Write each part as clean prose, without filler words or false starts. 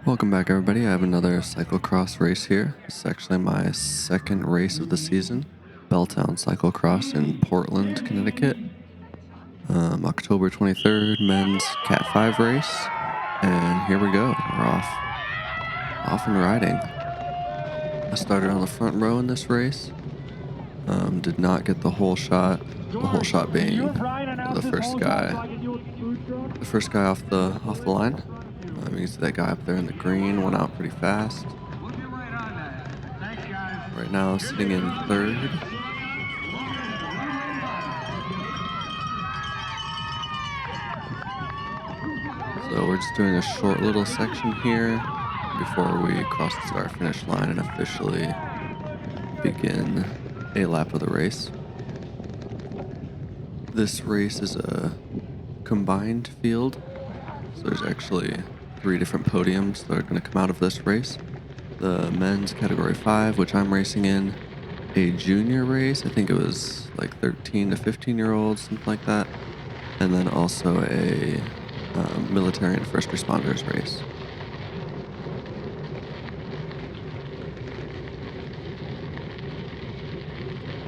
Welcome back, everybody. I have another cyclocross race here. This is actually my second race of the season. Belltown Cyclocross in Portland, Connecticut. October 23rd, men's Cat 5 race. And here we go. We're off and riding. I started on the front row in this race. Did not get the whole shot. The whole shot being the first guy off the line. You can see that guy up there in the green went out pretty fast. Right now, sitting in third. So we're just doing a short little section here before we cross the start-finish line and officially begin a lap of the race. This race is a combined field, so there's actually 3 different podiums that are going to come out of this race. The men's category 5, which I'm racing in, a junior race, I think it was like 13 to 15-year-olds, something like that, and then also a military and first responders race.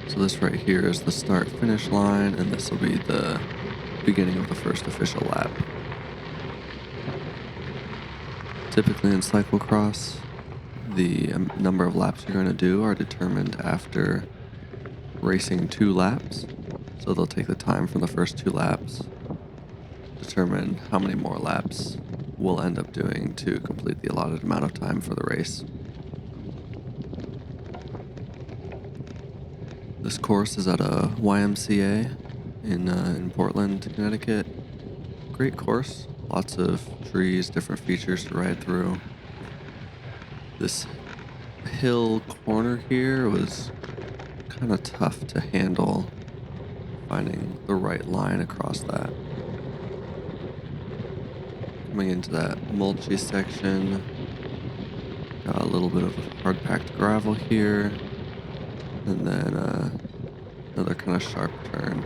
So this right here is the start-finish line, and this will be the beginning of the first official lap. Typically in cyclocross, the number of laps you're going to do are determined after racing 2 laps. So they'll take the time from the first 2 laps, determine how many more laps we'll end up doing to complete the allotted amount of time for the race. This course is at a YMCA in Portland, Connecticut. Great course, lots of trees, different features to ride through. This hill corner here was kind of tough to handle, finding the right line across that. Coming into that mulchy section, got a little bit of hard-packed gravel here, and then another kind of sharp turn.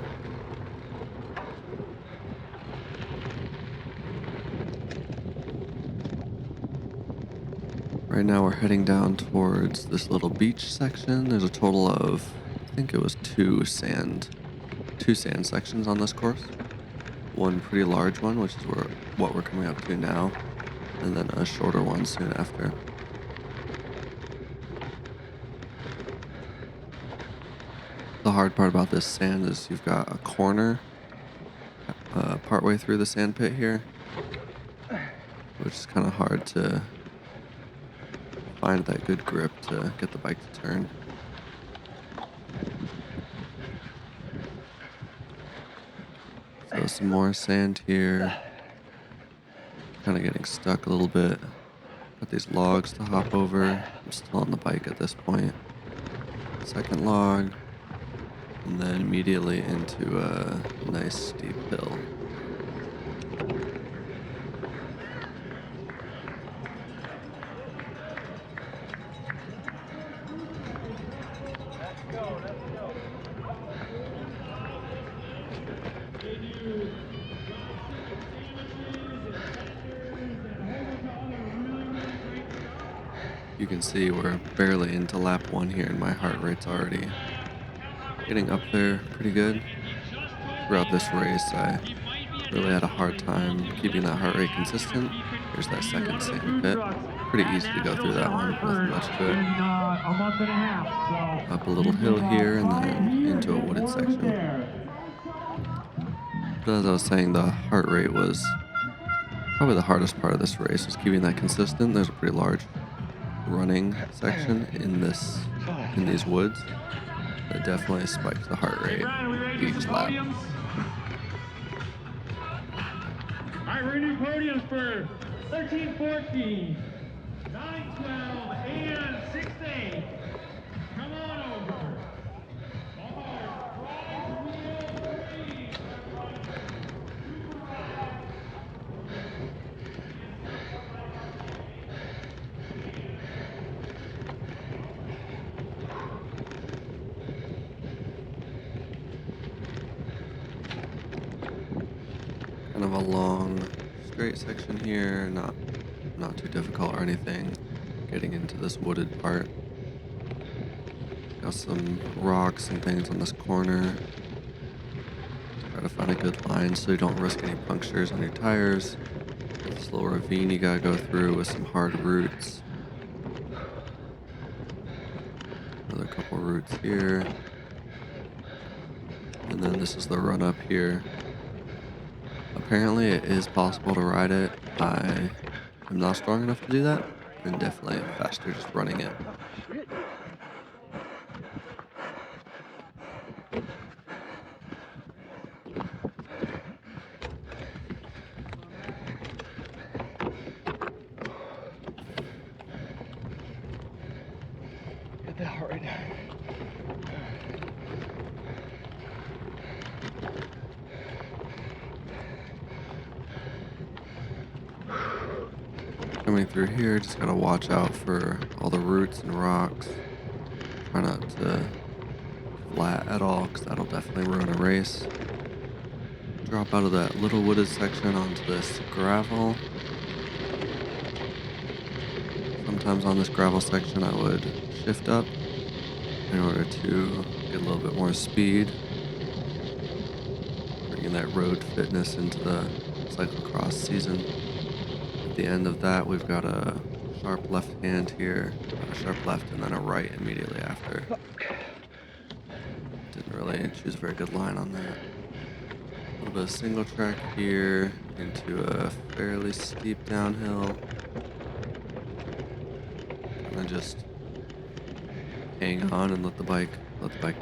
Right now we're heading down towards this little beach section. There's a total of, I think it was two sand sections on this course. One pretty large one, which is what we're coming up to now, and then a shorter one soon after. The hard part about this sand is you've got a corner partway through the sand pit here, which is kind of hard to find that good grip to get the bike to turn. So some more sand here, kind of getting stuck a little bit. Got these logs to hop over. I'm still on the bike at this point. Second log, and then immediately into a nice steep hill. You can see we're barely into lap 1 here, and my heart rate's already getting up there pretty good. Throughout this race, I really had a hard time keeping that heart rate consistent. Here's that second sand pit. Pretty easy to go through that one, nothing much to it. Up a little hill here, and then into a wooded section. But as I was saying, the heart rate was probably the hardest part of this race, was keeping that consistent. There's a pretty large running section in these woods that definitely spikes the heart rate each lap. Alright, we're gonna do podiums for 13, 14, 9, 12, and 16. Come on over. Kind of a long straight section here, not too difficult or anything. Getting into this wooded part. Got some rocks and things on this corner. Try to find a good line so you don't risk any punctures on your tires. This little ravine you gotta go through with some hard roots. Another couple roots here. And then this is the run up here. Apparently it is possible to ride it. I am not strong enough to do that, and definitely faster just running it. Get that heart right now. Coming through here, just gotta watch out for all the roots and rocks. Try not to flat at all, because that'll definitely ruin a race. Drop out of that little wooded section onto this gravel. Sometimes on this gravel section I would shift up in order to get a little bit more speed. Bringing that road fitness into the cyclocross season. At the end of that, we've got a sharp left hand here, a sharp left, and then a right immediately after. Didn't really choose a very good line on that. A little bit of single track here into a fairly steep downhill. And then just hang on and let the bike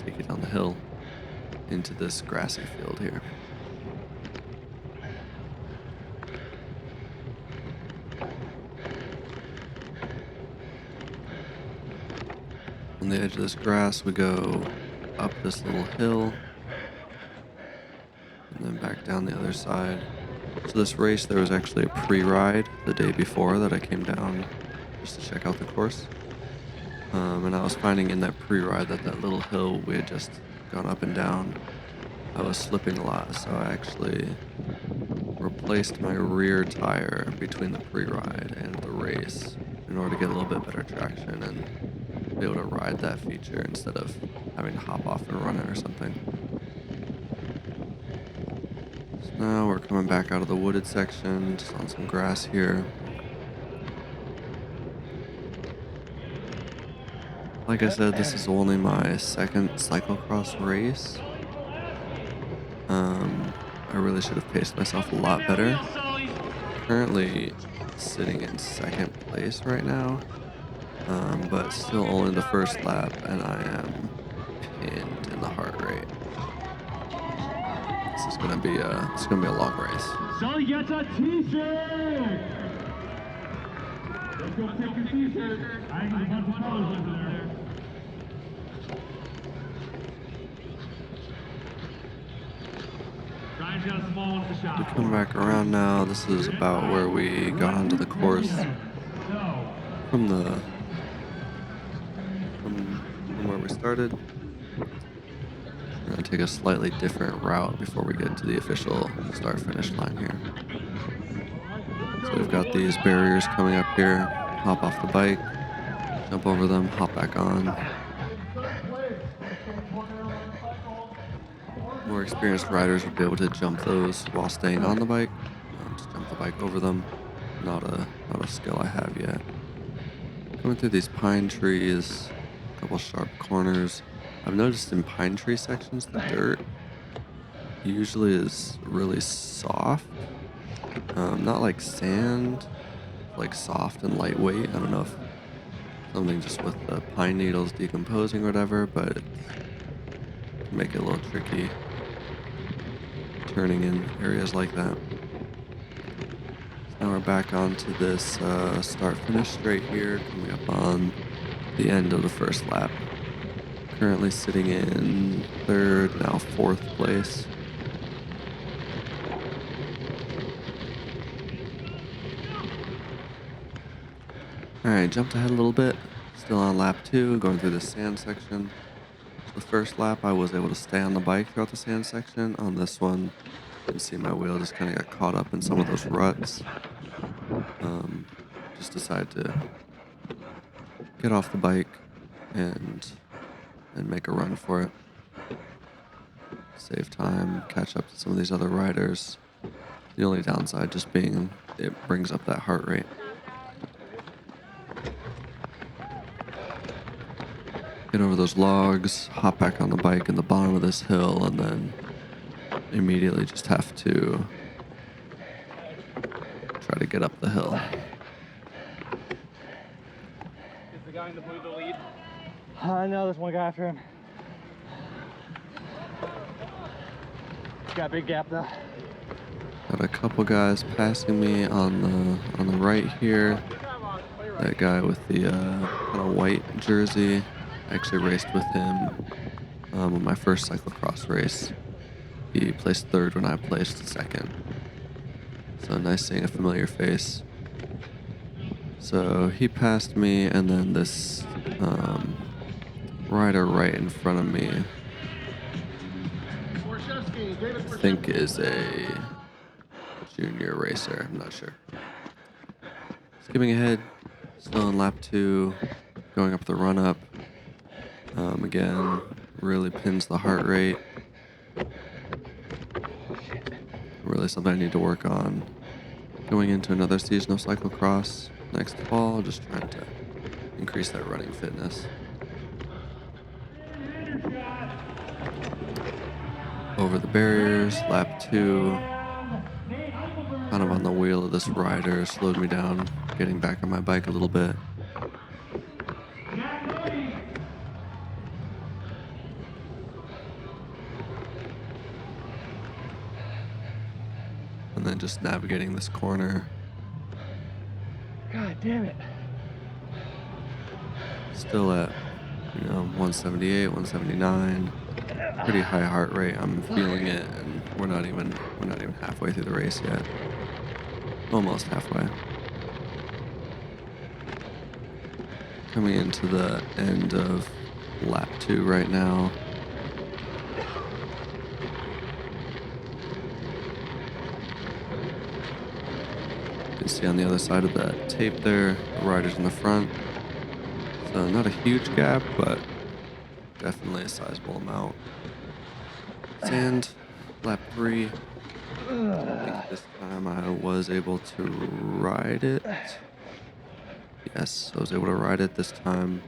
take you down the hill into this grassy field here. On the edge of this grass, we go up this little hill and then back down the other side. So this race, there was actually a pre-ride the day before that I came down just to check out the course. And I was finding in that pre-ride that little hill we had just gone up and down, I was slipping a lot, so I actually replaced my rear tire between the pre-ride and the race in order to get a little bit better traction and be able to ride that feature instead of having to hop off and run it or something. So now we're coming back out of the wooded section, just on some grass here. Like I said, this is only my second cyclocross race. I really should have paced myself a lot better. Currently sitting in second place right now, but still only the first lap, and I am pinned in the heart rate. This is gonna be a long race. Sully gets a t-shirt! Let's go take your t-shirt. I need a bunch of photos over there. Ryan's got a small one at the shop. We come back around now. This is about where we got onto the course from where we started. We're gonna take a slightly different route before we get to the official start-finish line here. So we've got these barriers coming up here. Hop off the bike, jump over them, hop back on. More experienced riders would be able to jump those while staying on the bike. Just jump the bike over them. Not a skill I have yet. Coming through these pine trees, a couple sharp corners. I've noticed in pine tree sections the dirt usually is really soft. Not like sand, like soft and lightweight. I don't know if something just with the pine needles decomposing or whatever, but it can make it a little tricky turning in areas like that. So now we're back onto this start-finish straight here, coming up on the end of the first lap. Currently sitting in third, now fourth place. Alright, jumped ahead a little bit. Still on lap 2, going through the sand section. The first lap I was able to stay on the bike throughout the sand section. On this one, You can see my wheel just kind of got caught up in some of those ruts. Just decided to get off the bike and make a run for it. Save time, catch up to some of these other riders. The only downside just being it brings up that heart rate. Get over those logs, hop back on the bike in the bottom of this hill, and then immediately just have to try to get up the hill. Is the guy in the blue the lead? No, there's one guy after him. Got a big gap though. Got a couple guys passing me on the right here. That guy with the kind of white jersey. I actually raced with him on my first cyclocross race. He placed third when I placed second. So nice seeing a familiar face. So he passed me, and then this rider right in front of me, I think is a junior racer, I'm not sure. Skipping ahead, still on lap 2, going up the run-up. Again, really pins the heart rate. Really something I need to work on. Going into another season of cyclocross next fall, just trying to increase that running fitness. Over the barriers, lap 2, kind of on the wheel of this rider, slowed me down, getting back on my bike a little bit. And then just navigating this corner. God damn it. Still at, 178, 179. Pretty high heart rate. I'm feeling it, and we're not even halfway through the race yet. Almost halfway. Coming into the end of lap 2 right now. You can see on the other side of that tape there, the riders in the front. So not a huge gap, but definitely a sizable amount. And lap 3, I think this time I was able to ride it. Yes, I was able to ride it this time.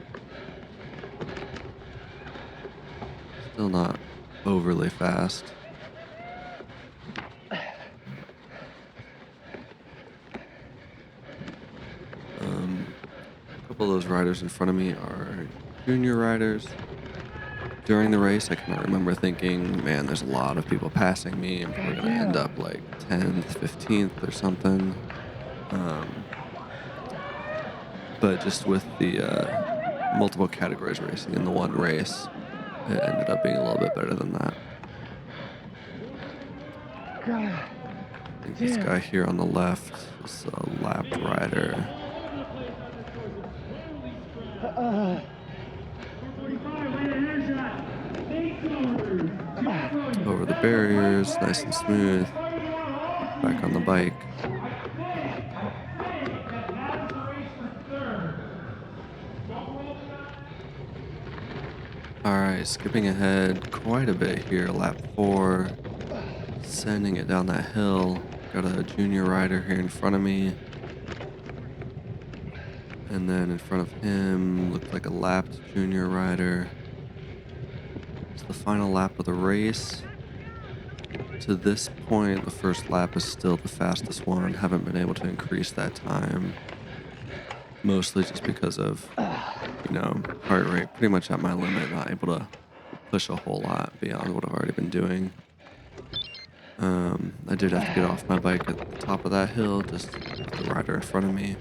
Still not overly fast. A couple of those riders in front of me are junior riders. During the race, I kind of remember thinking, man, there's a lot of people passing me, and we're going to end up like 10th, 15th or something. But just with the multiple categories racing in the one race, it ended up being a little bit better than that. I think this guy here on the left is a lapped rider. Over the barriers, nice and smooth. Back on the bike. Alright, skipping ahead quite a bit here, lap 4. Sending it down that hill. Got a junior rider here in front of me. And then in front of him, looked like a lapped junior rider. It's the final lap of the race. To this point, the first lap is still the fastest one. Haven't been able to increase that time. Mostly just because of, heart rate pretty much at my limit. Not able to push a whole lot beyond what I've already been doing. I did have to get off my bike at the top of that hill, just with the rider in front of me.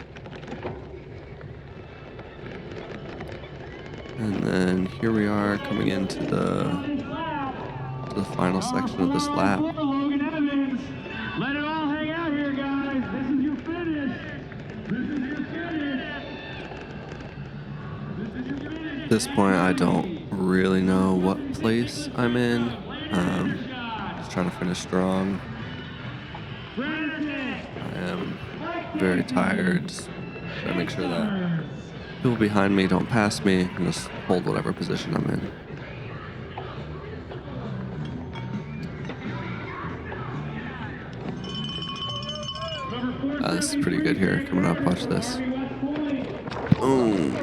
And then here we are coming into the final section of this lap. Let it all hang out here, guys. This is your finish. At this point, I don't really know what place I'm in. Just trying to finish strong. very tired. Just trying to make sure that people behind me don't pass me and just hold whatever position I'm in. This is pretty good here. Coming up, watch this. Boom.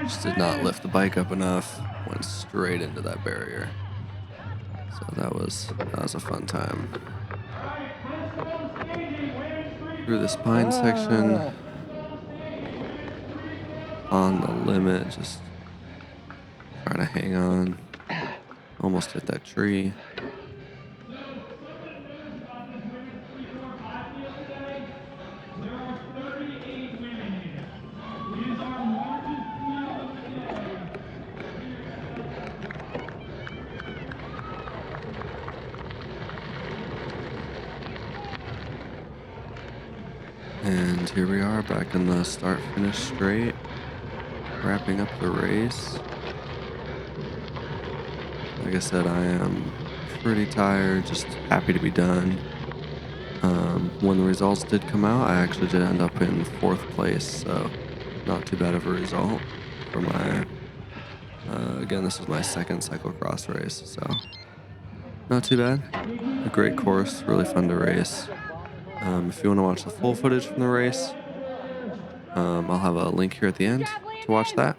Just did not lift the bike up enough. Went straight into that barrier. So that was a fun time. Through the spine section. On the limit, just trying to hang on. Almost hit that tree. And here we are back in the start-finish straight, wrapping up the race. Like I said, I am pretty tired, just happy to be done. When the results did come out, I actually did end up in 4th place, so not too bad of a result for my, again, this was my 2nd cyclocross race, so not too bad. A great course, really fun to race. If you want to watch the full footage from the race, I'll have a link here at the end to watch that.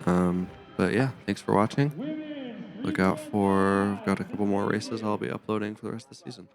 But yeah, thanks for watching. Look out for, I've got a couple more races I'll be uploading for the rest of the season.